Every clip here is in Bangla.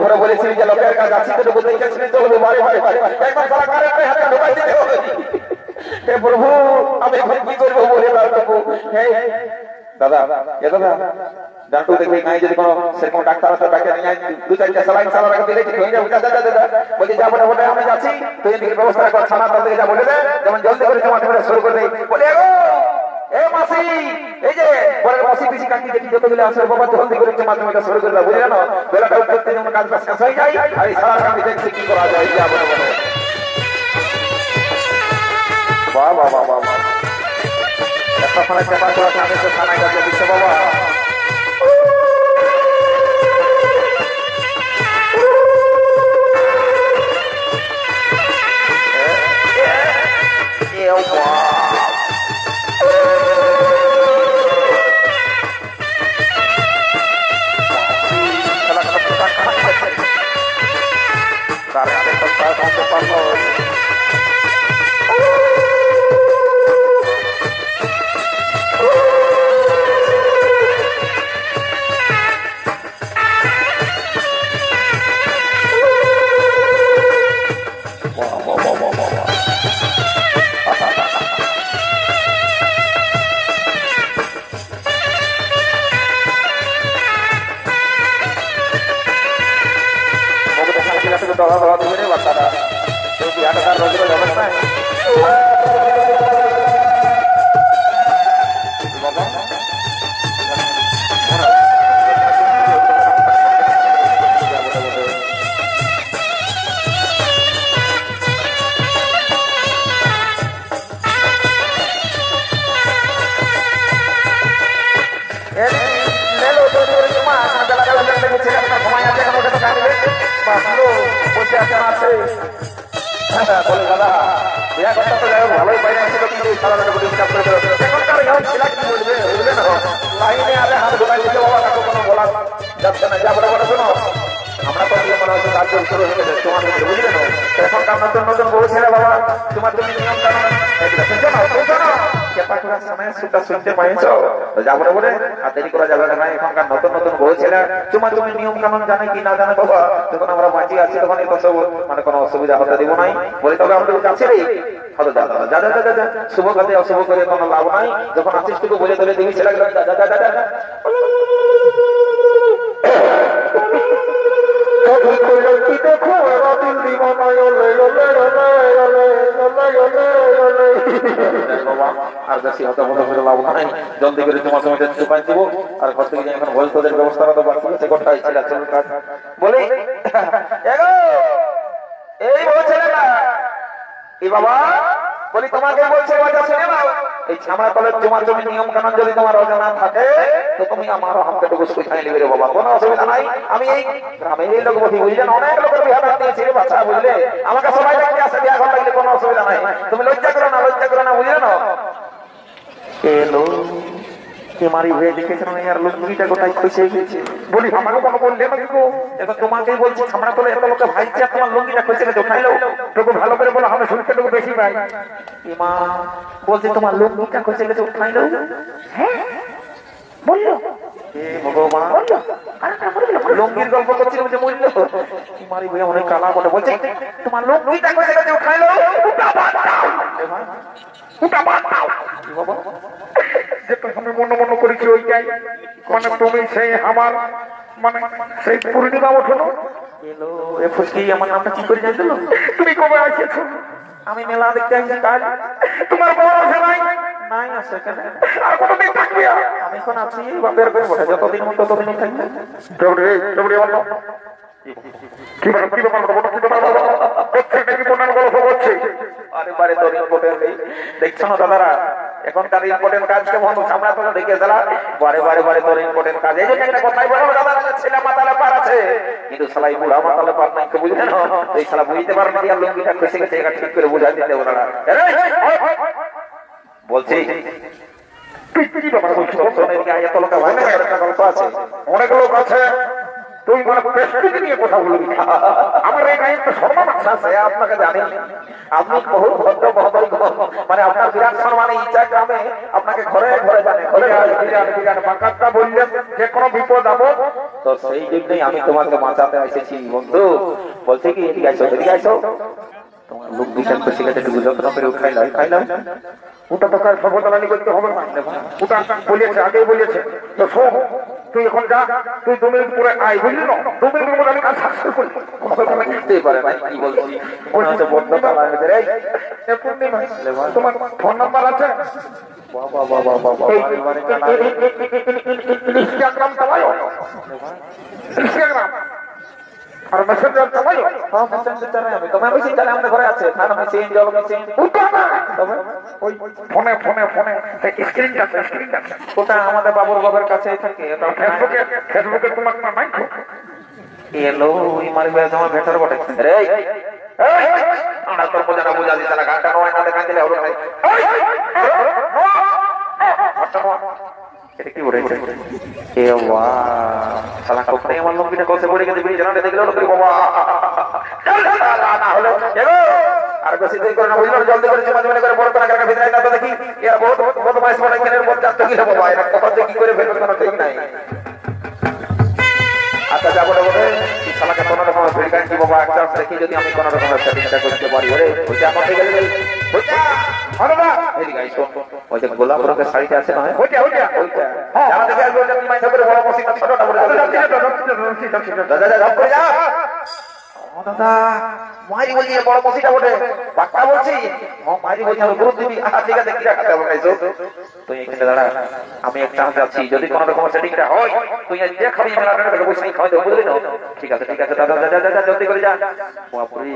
ঘরে বলেছিলি যে লোকের কাজ আছে তো বলতে গেছিলি চলবে ভাই ভাই একবার সারা করে হাতে ঢোকাই দিতে হবে। হে প্রভু আমি এখন কি করব বলে বারটুকু দাদা এ দাদা ডাক্তার দেখে নাই যদি কোনো সেরকম ডাক্তার আছে তাকে নিয়ে দু চারটা সালাইন সালার আগে দিলে ঠিক হয়ে যাবে। দাদা দাদা বলি যাবো না ওটা আমরা যাচ্ছি তুই এদিকে ব্যবস্থা কর থানা থেকে যা বলে দে যেমন জলদি করে তোমার ঠেলে শুরু করে দেই বলি এগো এ মাসি এই যে পরের মাসি পিসি কাকি দেখি যতগুলো আছে বাবা জলদি করে তোমার মাধ্যমে শুরু করে দাও বুঝলে না বেলাটা উঠতে যেমন কাজ বাজ শেষ হয়ে যায় আর এই সারা কামি দেখছি কি করা যায় যাবো না বলে বাহ বাহ বাহ বাহ একটা ফোনে চেপা করা আমি তো থানায় কাজে দিচ্ছে বাবা শুভ কাজে অশুভ করে কোনো লাভ নাই যখন আসিস টুকু বলে তোলে দেখি ছেলে আর বেশি হতে করে লাভ নাই জলদি করে তোমার সময় চুপাই দিব আর ঘর থেকে এখন ভোজ তোদের ব্যবস্থা তো বাকি আছে কোনটাই ছিল বলে এই ছেলেটা এই বাবা বলি তোমাকে বলছে শুনে নাও এই ছামড়া তলের তোমার জমি নিয়ম কানুন যদি তোমার অজানা থাকে তো তুমি আমার হামকাটুকু শিখাই নেবে রে বাবা কোনো অসুবিধা নাই। আমি এই গ্রামের এই লোক বলি বুঝলেন অনেক লোকের বিহার দিয়েছি বাচ্চা বুঝলে আমাকে সবাই দেখতে আসে বিয়া ঘর লাগলে কোনো অসুবিধা নাই তুমি লজ্জা করো না বুঝলে না এলো মারি হয়ে দেখেছেন আর লুঙ্গিটা কোথায় খুশে গেছে বলি আমাকে কোনো বললে না কিন্তু এখন তোমাকেই বলছি ছামড়া তোলে এত লোকে ভাই তোমার লুঙ্গিটা খুশে গেছে উঠাইলো তোকে ভালো করে বলো আমি শুনতে লোক বেশি ভাই মা বলছে তোমার লুঙ্গিটা খুশে গেছে উঠাইলো হ্যাঁ বললো ভগবান লুঙ্গির গল্প করছিল যে মূল্য মারি ভাই অনেক কালা বলে বলছে তোমার লুঙ্গিটা খুশে গেছে উঠাইলো মনে মনে করেছি ওইটাই মানে তুমি সেই আমার মানে সেই পূর্ণিমা ওঠো ফুসকি আমার নামটা কি করে যাই তুমি কবে আসেছো আমি মেলা দেখতে আসছি কাজ তোমার বড় আছে নাই নাই আছে আর কতদিন থাকবে আমি এখন আছি বাপের ঘরে বসে যতদিন মতো ততদিনই থাকবে দেখছো না দাদারা এখনকার ইম্পর্টেন্ট কাজ কেমন সামনে তো দেখে দিলা বারে বারে বারে তোর ইম্পর্টেন্ট কাজ এই যে একটা কথাই বলো দাদা ছেলে মাতালে পার আছে কিন্তু শালাই বুড়া মাতালে পার নাই বুঝলে না এই শালা বুঝতে পারে না আর লঙ্গিটা খসে গেছে এটা ঠিক করে বুঝাই দিতে ওরা বলছি অনেক লোক আছে তুই মানে প্রেস্টিজ নিয়ে কথা বলবি আমার এই গায়ে একটা সম্মান আছে আপনাকে জানি আপনি বহু ভদ্র ভদ্র মানে আপনার বিরাট সম্মান ইচ্ছা গ্রামে আপনাকে ঘরে ঘরে জানে বাঁকাতটা বললেন যে কোনো বিপদ আপদ তো সেই জন্যই আমি তোমাকে বাঁচাতে এসেছি বন্ধু বলছে কি এদিকে আইসো তোমার লোক দুজন খুশি গেছে একটু যত্ন করে খাইলাম ওটা তো কার সর্বদালানি করতে হবে না ওটা বলেছে আগেই বলেছে তো শোন তুই এখন যা তুই 2 মিনিট পরে আয় বুঝলি না 2 মিনিটের মধ্যে আমি কাজ সাকসেস করি বুঝতেই পারে না কি বলছি বলছে বন্ধ তালা রে তোমার ফোন নাম্বার আছে ইনস্টাগ্রাম চালাও ইনস্টাগ্রাম আর মেসেঞ্জার চালাও হ্যাঁ মেসেঞ্জার চালাই আমি তোমার মেসেঞ্জার চালাই আমাদের ঘরে আছে খানা মেসেঞ্জ জল মেসেঞ্জ ওটা না তবে ওই ফোনে স্ক্রিনটা ওটা আমাদের বাবুর কাছেই থাকে এটা ফেসবুকে তোমার না নাই এলো ওই মারি ভাই তোমার ভেতর বটে রে আমরা তোর বোঝাটা বুঝা দিতে না গানটা নয় না দেখান দিলে ওরা নাই এটা কি বলেছে এ ওয়া শালা কোথায় আমার লম্বিটা কসে পড়ে গেছে বিড়ি জানাতে দেখলো তো বাবা না হলো এগো আর বেশি দেরি করে না বুঝলো জলদি করে মাঝে মাঝে করে বড় করে কাকা ভিতরে না তো দেখি এর বহুত বদমাইশ বড় কেনের মধ্যে যাচ্ছে কি বাবা এটা কত কি করে ফেলবে না ঠিক নাই আচ্ছা যাবো বলে এই শালাকে কোন রকম ভিড়কান কি বাবা একটা দেখি যদি আমি কোন রকম সেটিংটা করতে পারি ওরে ওইটা করতে গেলে ওইটা হরবা এদিকে আইসো ওই যে গোলাপ রঙের শাড়িটা আছে না ওইটা যারা দেখে আসবে ওটা মাইন্ড করে বড় মসিটা ছোটটা বলে দাদা ধপ করে যা ও দাদা মারি বলি বড় মসিটা বটে পাক্কা বলছি ও মারি বলি আমি গুরু দিবি ঠিক আছে কি রাখতে হবে আইসো তুই এখানে দাঁড়া আমি একটা চান্স আছি যদি কোনো রকম সেটিংটা হয় তুই যে খাবি মেলাটা বসে খাওয়া দেবো বুঝলি না ঠিক আছে দাদা দাদা জলদি করে যা বাপরে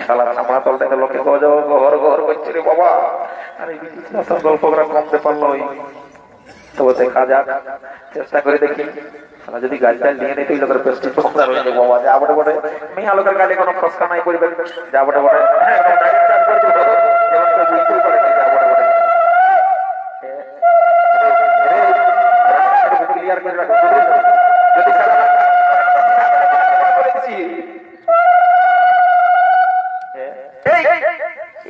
শালা সামনা তল থেকে লোকে ঘর করছে রে বাবা আরে বিচিত্র গল্পটা কমতে পারলো তো দেখা যাক চেষ্টা করে দেখি যদি গাড়িটা নিয়ে নেই তুই লোকের পেস্টিজ কমদার হয়ে যাবো বাবা যা বটে বটে মেয়ে লোকের গাড়ি কোনো খসকা নাই করবে যা বটে বটে গাড়ি চার্জ করে দিব যেমন তো বিক্রি করে যা বটে বটে ক্লিয়ার করে রাখো যদি সারা করে দিছি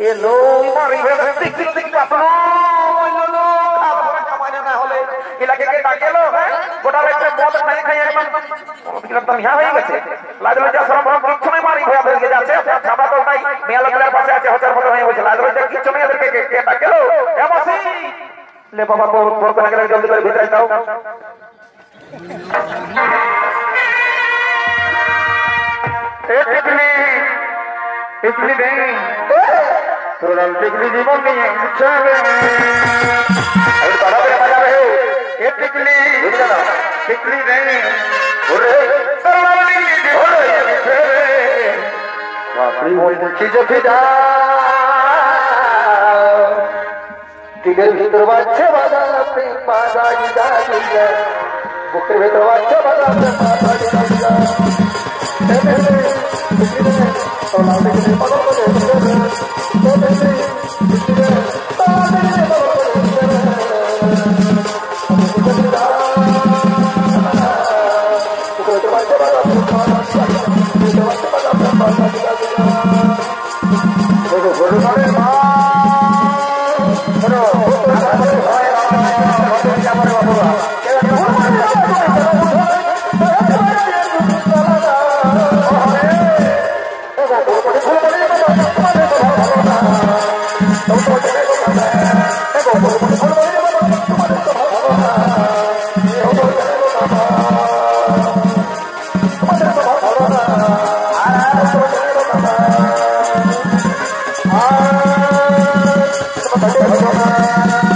এ লো মারি দেখি আপনার এলাকে ডাকেলো গোটা রাতে মদ খাই একদম একদম ইয়া হয়ে গেছে লাজলজ্জা শরম কিছু নাই মারি হয়ে ভেঙে যাচ্ছে আমরা তো নাই মেয়া লোকের পাশে আছে হাজার মতো হয়ে গেছে লাজলজ্জা কিছু নেই এদেরকে কে ডাকেলো এমসি লে বাবা বড় করে গেলে জলদি করে ভিতরে যাও টিকলি নেই তোরা টিকলি জীবন নিয়ে চলে এই বাবা রে বাজাবে টিকলি টিকলি নেই ওরে বাপরে ওই দেখি যে ফিদা দিলের ভিতর বাচ্চা বাজা প্রেম বাজা গিদা গিদা বুকের ভিতর বাচ্চা বাজা প্রেম বাজা গিদা গিদা তোলা দেখে পাগল করে Bye.